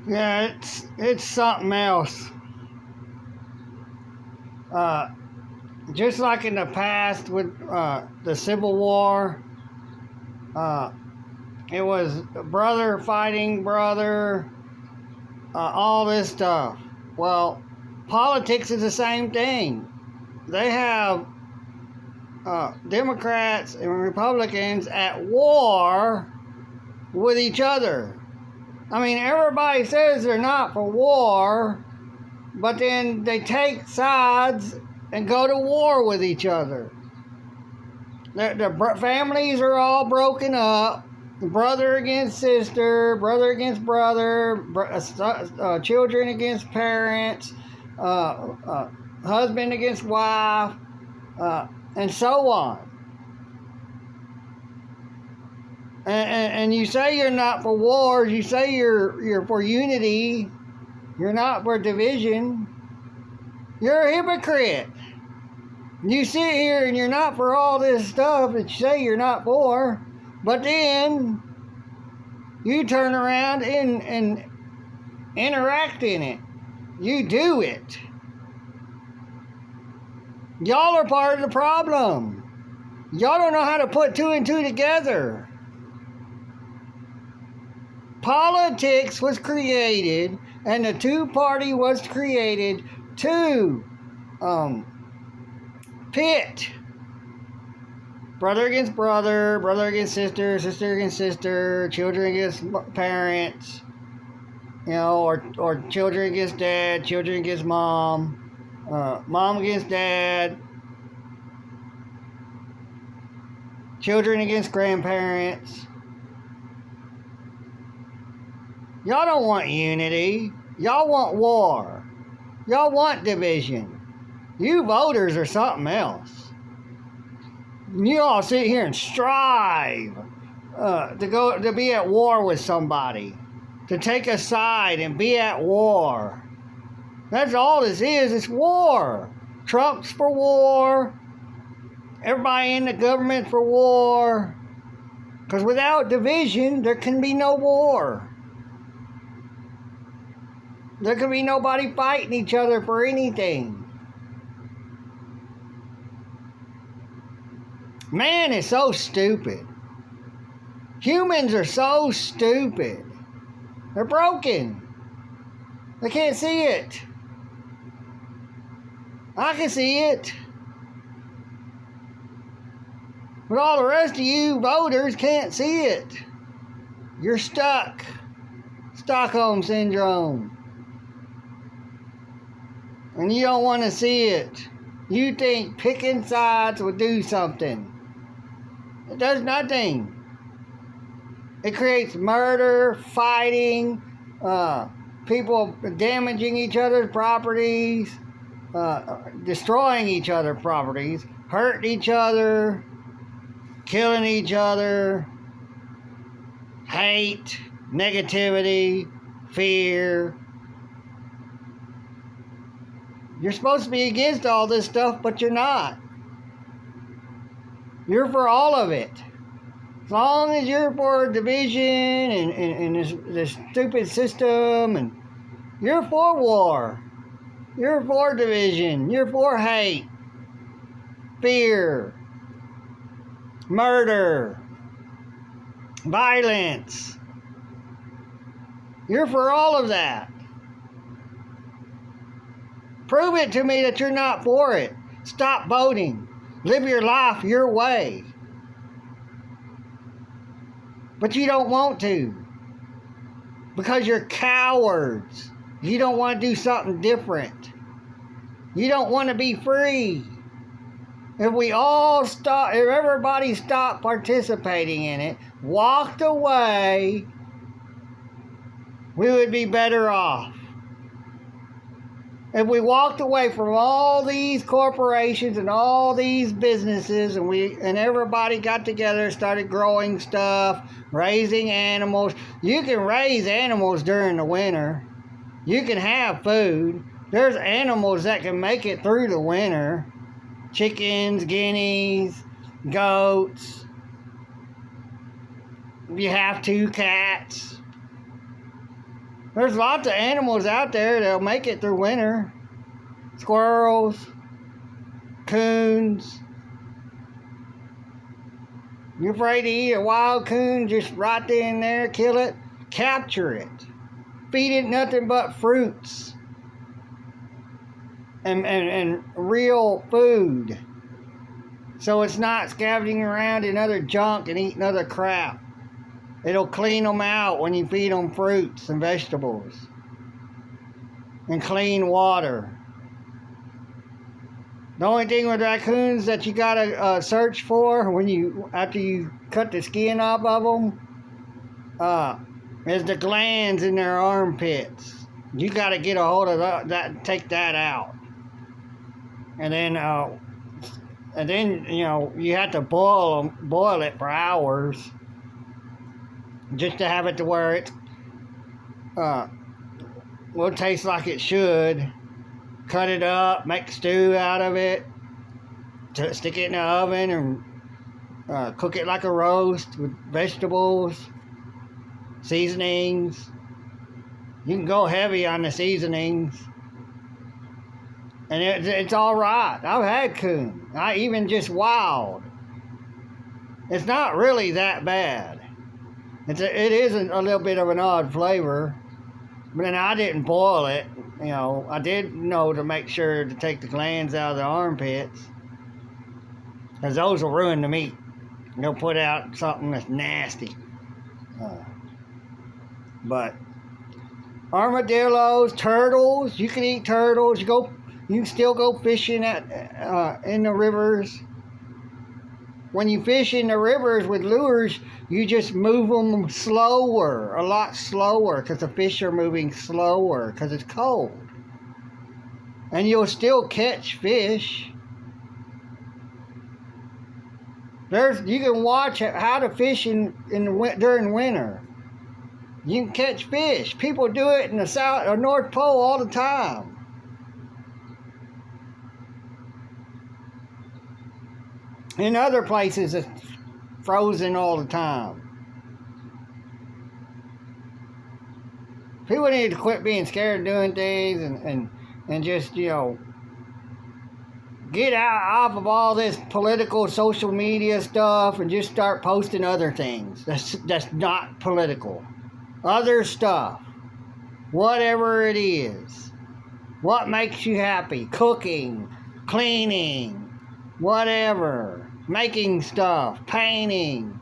Yeah, it's something else. Just like in the past with the Civil War, it was brother fighting brother, all this stuff. Well, politics is the same thing. They have Democrats and Republicans at war with each other. I mean, everybody says they're not for war, but then they take sides and go to war with each other. The families are all broken up. Brother against sister, brother against brother, children against parents, husband against wife, and so on. And you say you're not for wars. You say you're for unity. You're not for division. You're a hypocrite. You sit here and you're not for all this stuff that you say you're not for, but then you turn around and interact in it. You do it. Y'all are part of the problem. Y'all don't know how to put two and two together. Politics was created, and the two-party was created to pit brother against brother, brother against sister, sister against sister, children against parents, or children against dad, children against mom, mom against dad, children against grandparents. Y'all don't want unity. Y'all want war. Y'all want division. You voters are something else. You all sit here and strive to be at war with somebody, to take a side and be at war. That's all this is. It's war. Trump's for war. Everybody in the government for war. Because without division, there can be no war. There can be nobody fighting each other for anything. Man is so stupid. Humans are so stupid. They're broken. They can't see it. I can see it. But all the rest of you voters can't see it. You're stuck. Stockholm Syndrome. And you don't want to see it. You think picking sides will do something. It does nothing. It creates murder, fighting, people damaging each other's properties, destroying each other's properties, hurting each other, killing each other, hate, negativity, fear. You're supposed to be against all this stuff, but you're not. You're for all of it. As long as you're for division and this stupid system, and you're for war. You're for division. You're for hate, fear, murder, violence. You're for all of that. Prove it to me that you're not for it. Stop voting. Live your life your way. But you don't want to. Because you're cowards. You don't want to do something different. You don't want to be free. If everybody stopped participating in it, walked away, we would be better off. If we walked away from all these corporations and all these businesses, and everybody got together and started growing stuff, raising animals. You can raise animals during the winter. You can have food. There's animals that can make it through the winter. Chickens, guineas, goats. You have 2 cats. There's lots of animals out there that'll make it through winter. Squirrels, coons. You're afraid to eat a wild coon? Just right in there, kill it, capture it. Feed it nothing but fruits and real food. So it's not scavenging around in other junk and eating other crap. It'll clean them out when you feed them fruits and vegetables. And clean water. The only thing with raccoons that you gotta search for after you cut the skin off of them is the glands in their armpits. You gotta get a hold of that, take that out, and then you have to boil it for hours, just to have it to where it will taste like it should. Cut it up, make stew out of it, stick it in the oven and cook it like a roast with vegetables, seasonings. You can go heavy on the seasonings. And it's all right. I've had coon. Even just wild. It's not really that bad. It is a little bit of an odd flavor. But then I didn't boil it. I did know to make sure to take the glands out of the armpits. Because those will ruin the meat. They'll put out something that's nasty. But armadillos, turtles, you can eat turtles. You can still go fishing in the rivers. When you fish in the rivers with lures, you just move them slower, a lot slower, because the fish are moving slower because it's cold. And you'll still catch fish. You can watch how to fish during winter. You can catch fish. People do it in the South or North Pole all the time. In other places, it's frozen all the time. People need to quit being scared of doing things and just, get off of all this political social media stuff and just start posting other things that's not political. Other stuff. Whatever it is. What makes you happy? Cooking, cleaning, whatever. Making stuff, painting,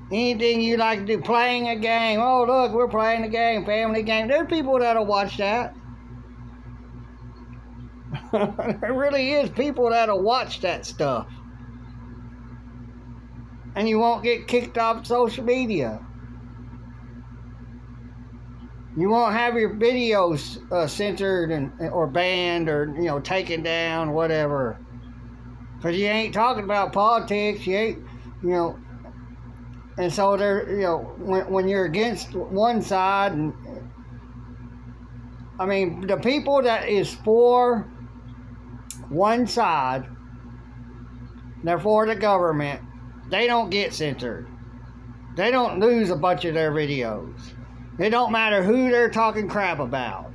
anything you like to do, playing a game. Oh, look, we're playing a game, family game. There's people that'll watch that. There really is people that'll watch that stuff. And you won't get kicked off social media. You won't have your videos censored or banned or, taken down, whatever. Because you ain't talking about politics, you ain't, and so when you're against one side, the people that is for one side, they're for the government, they don't get censored. They don't lose a bunch of their videos. It don't matter who they're talking crap about.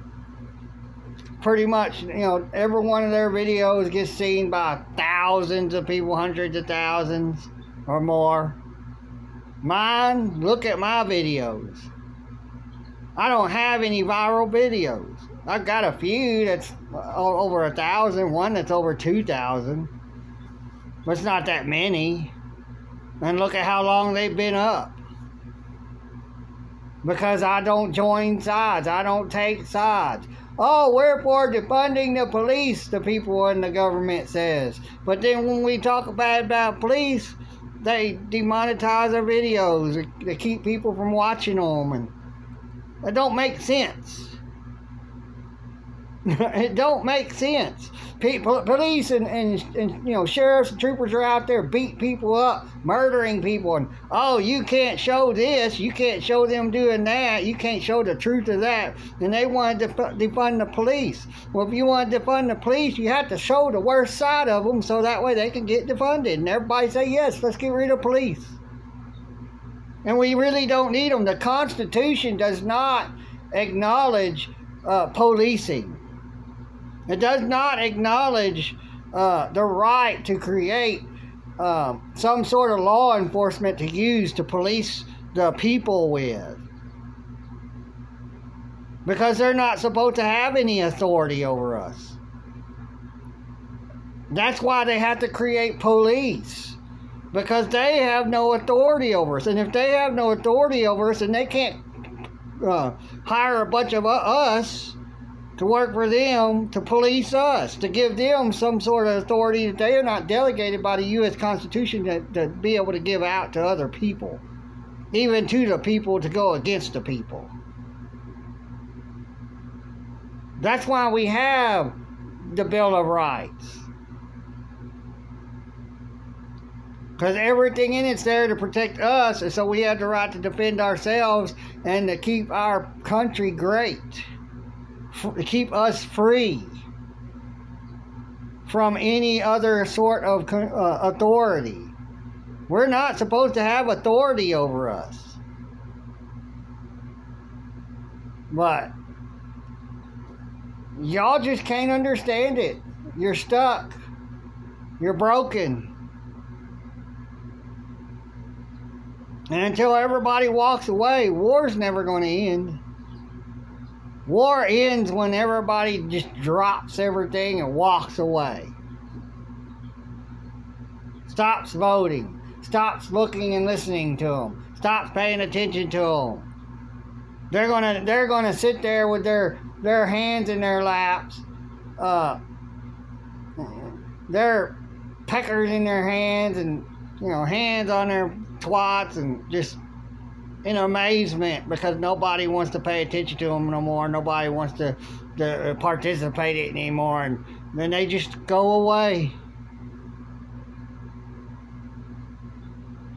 Pretty much, every one of their videos gets seen by thousands of people, hundreds of thousands or more. Mine, look at my videos. I don't have any viral videos. I've got a few that's over 1,000, one that's over 2,000. But it's not that many. And look at how long they've been up. Because I don't join sides. I don't take sides. Oh, we're for defunding the police, the people in the government says. But then when we talk bad about police, they demonetize our videos. They keep people from watching them. And it don't make sense. It don't make sense. Police and sheriffs and troopers are out there beating people up, murdering people, and you can't show this, you can't show them doing that, you can't show the truth of that, and they want to defund the police. Well, if you want to defund the police, you have to show the worst side of them so that way they can get defunded, and everybody say yes, let's get rid of police. And we really don't need them. The Constitution does not acknowledge policing. It does not acknowledge the right to create some sort of law enforcement to use to police the people with. Because they're not supposed to have any authority over us. That's why they have to create police. Because they have no authority over us. And if they have no authority over us, then they can't hire a bunch of us to work for them to police us, to give them some sort of authority that they are not delegated by the U.S. Constitution to be able to give out to other people, even to the people to go against the people. That's why we have the Bill of Rights. Because everything in it's there to protect us, and so we have the right to defend ourselves and to keep our country great. To keep us free from any other sort of authority. We're not supposed to have authority over us. But y'all just can't understand it. You're stuck. You're broken. And until everybody walks away, war's never going to end. War ends when everybody just drops everything and walks away. Stops voting. Stops looking and listening to them. Stops paying attention to them. They're gonna sit there with their hands in their laps, their peckers in their hands, and hands on their twats, and just in amazement because nobody wants to pay attention to them no more. Nobody wants to participate in it anymore, and then they just go away.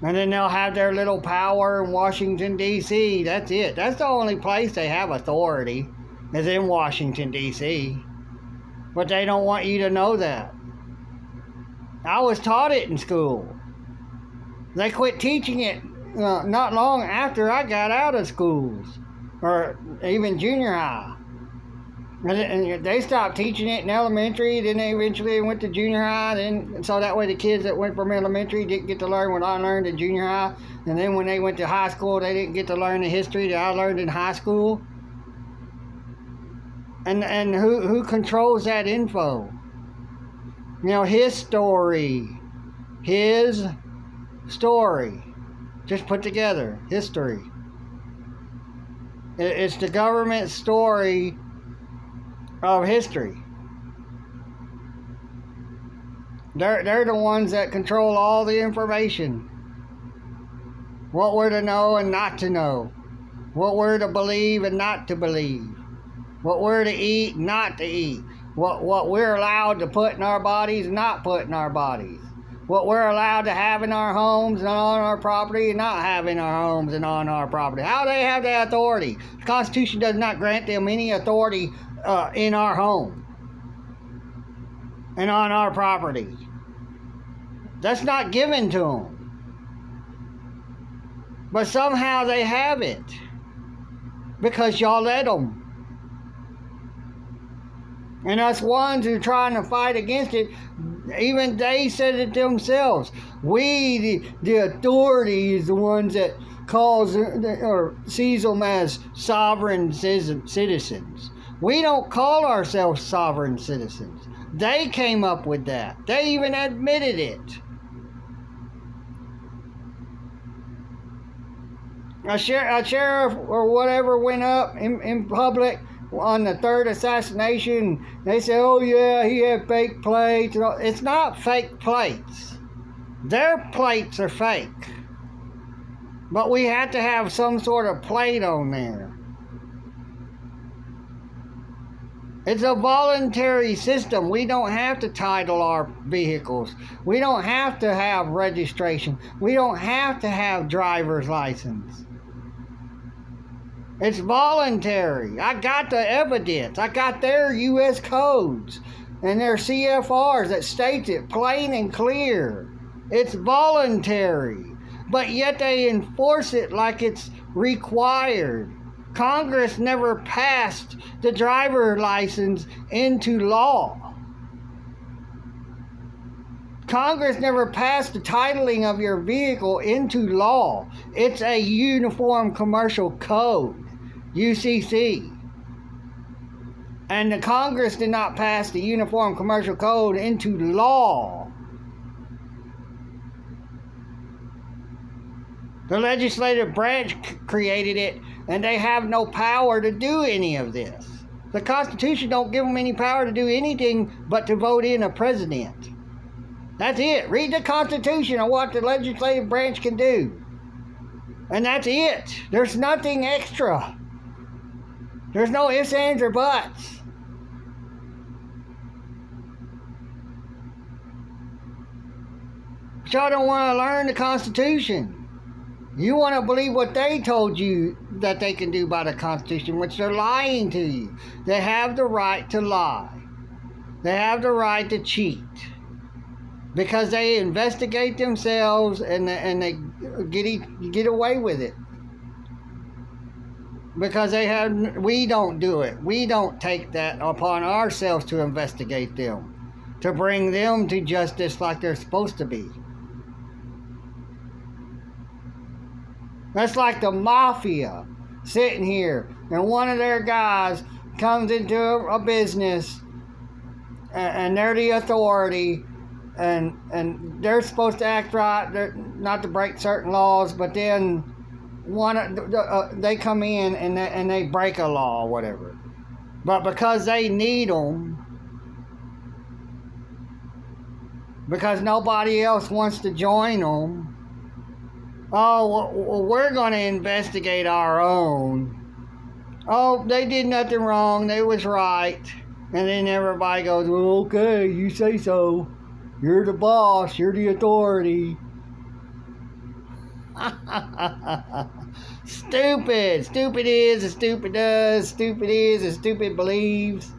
And then they'll have their little power in Washington, D.C. That's it. That's the only place they have authority, is in Washington, D.C. But they don't want you to know that. I was taught it in school. They quit teaching it not long after I got out of schools, or even junior high. And they stopped teaching it in elementary, then they eventually went to junior high, so that way the kids that went from elementary didn't get to learn what I learned in junior high, and then when they went to high school, they didn't get to learn the history that I learned in high school. And who controls that info? His story. Just put together, history. It's the government story of history. They're the ones that control all the information. What we're to know and not to know. What we're to believe and not to believe. What we're to eat, not to eat. What we're allowed to put in our bodies and not put in our bodies. What we're allowed to have in our homes and on our property and not have in our homes and on our property. How they have that authority? The Constitution does not grant them any authority in our home and on our property. That's not given to them. But somehow they have it because y'all let them. And us ones who are trying to fight against it, even they said it themselves. We, the authority, is the ones that calls or sees them as sovereign citizens. We don't call ourselves sovereign citizens. They came up with that. They even admitted it. A sheriff or whatever went up in public on the third assassination. They said, oh yeah, he had fake plates. It's not fake plates. Their plates are fake. But we had to have some sort of plate on there. It's a voluntary system. We don't have to title our vehicles. We don't have to have registration. We don't have to have driver's license. It's voluntary. I got the evidence. I got their U.S. codes and their CFRs that states it plain and clear. It's voluntary. But yet they enforce it like it's required. Congress never passed the driver license into law. Congress never passed the titling of your vehicle into law. It's a Uniform Commercial Code, UCC. And the Congress did not pass the Uniform Commercial Code into law. The legislative branch created it, and they have no power to do any of this. The Constitution don't give them any power to do anything but to vote in a president. That's it. Read the Constitution on what the legislative branch can do. And that's it. There's nothing extra. There's no ifs, ands, or buts. But y'all don't want to learn the Constitution. You want to believe what they told you that they can do by the Constitution, which they're lying to you. They have the right to lie. They have the right to cheat. Because they investigate themselves and they get away with it. Because we don't do it. We don't take that upon ourselves to investigate them. To bring them to justice like they're supposed to be. That's like the mafia sitting here, and one of their guys comes into a business, and they're the authority, and they're supposed to act right, they're not to break certain laws, but then they come in and they break a law or whatever. But because they need them, because nobody else wants to join them, oh, well, we're going to investigate our own. Oh, they did nothing wrong. They was right. And then everybody goes, well, okay, you say so. You're the boss. You're the authority. Stupid. Stupid is as stupid does. Stupid is as stupid believes.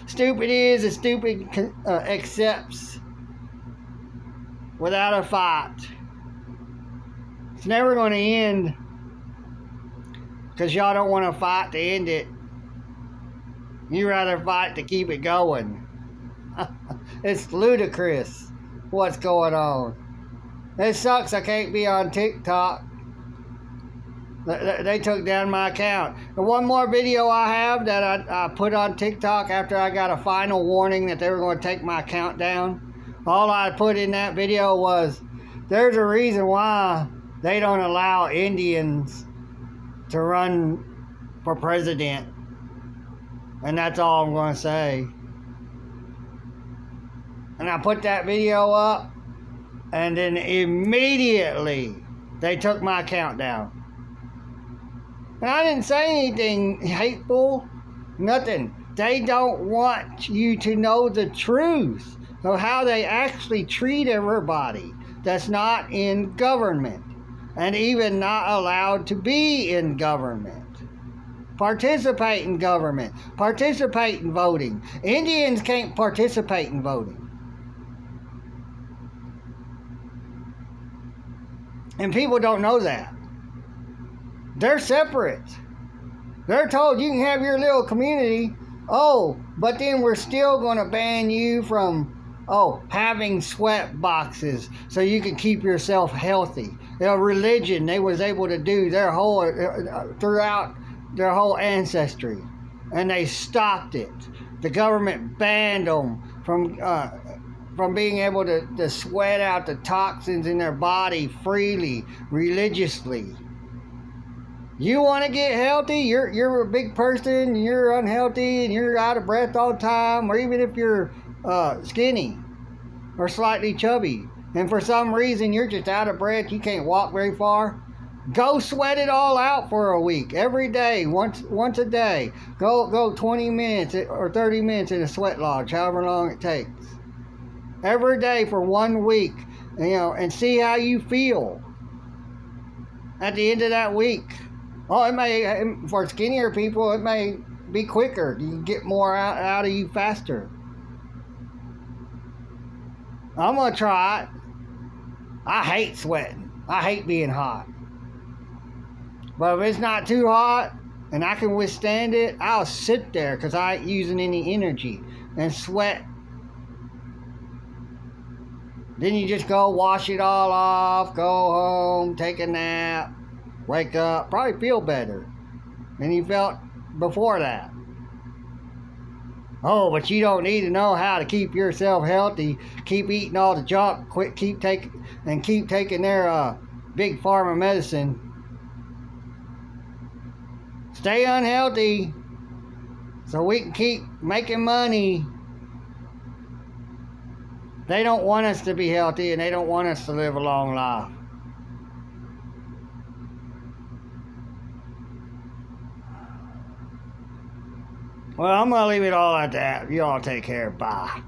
Stupid is as stupid accepts without a fight. It's never going to end because y'all don't want to fight to end it. You rather fight to keep it going. It's ludicrous what's going on. It sucks I can't be on TikTok. They took down my account. The one more video I have that I put on TikTok after I got a final warning that they were going to take my account down. All I put in that video was, there's a reason why they don't allow Indians to run for president. And that's all I'm going to say. And I put that video up, and then immediately they took my account down. And I didn't say anything hateful, nothing. They don't want you to know the truth of how they actually treat everybody that's not in government. And even not allowed to be in government. Participate in government. Participate in voting. Indians can't participate in voting. And people don't know that. They're separate. They're told you can have your little community. Oh, but then we're still going to ban you from having sweat boxes so you can keep yourself healthy. Religion, they was able to do their whole throughout their whole ancestry, and they stopped it. The government banned them from being able to sweat out the toxins in their body freely, religiously. You want to get healthy? You're a big person, you're unhealthy, and you're out of breath all the time, or even if you're skinny or slightly chubby, and for some reason you're just out of breath, you can't walk very far, go sweat it all out for a week, every day, once a day. Go 20 minutes or 30 minutes in a sweat lodge, however long it takes. Every day for 1 week, and see how you feel at the end of that week. Oh, it may, for skinnier people, it may be quicker. You can get more out of you faster. I'm going to try it. I hate sweating. I hate being hot. But if it's not too hot and I can withstand it, I'll sit there because I ain't using any energy and sweat. Then you just go wash it all off, go home, take a nap, wake up, probably feel better than you felt before that. Oh, but you don't need to know how to keep yourself healthy. Keep eating all the junk. Keep taking their big pharma medicine. Stay unhealthy so we can keep making money. They don't want us to be healthy and they don't want us to live a long life. Well, I'm going to leave it all at that. You all take care. Bye.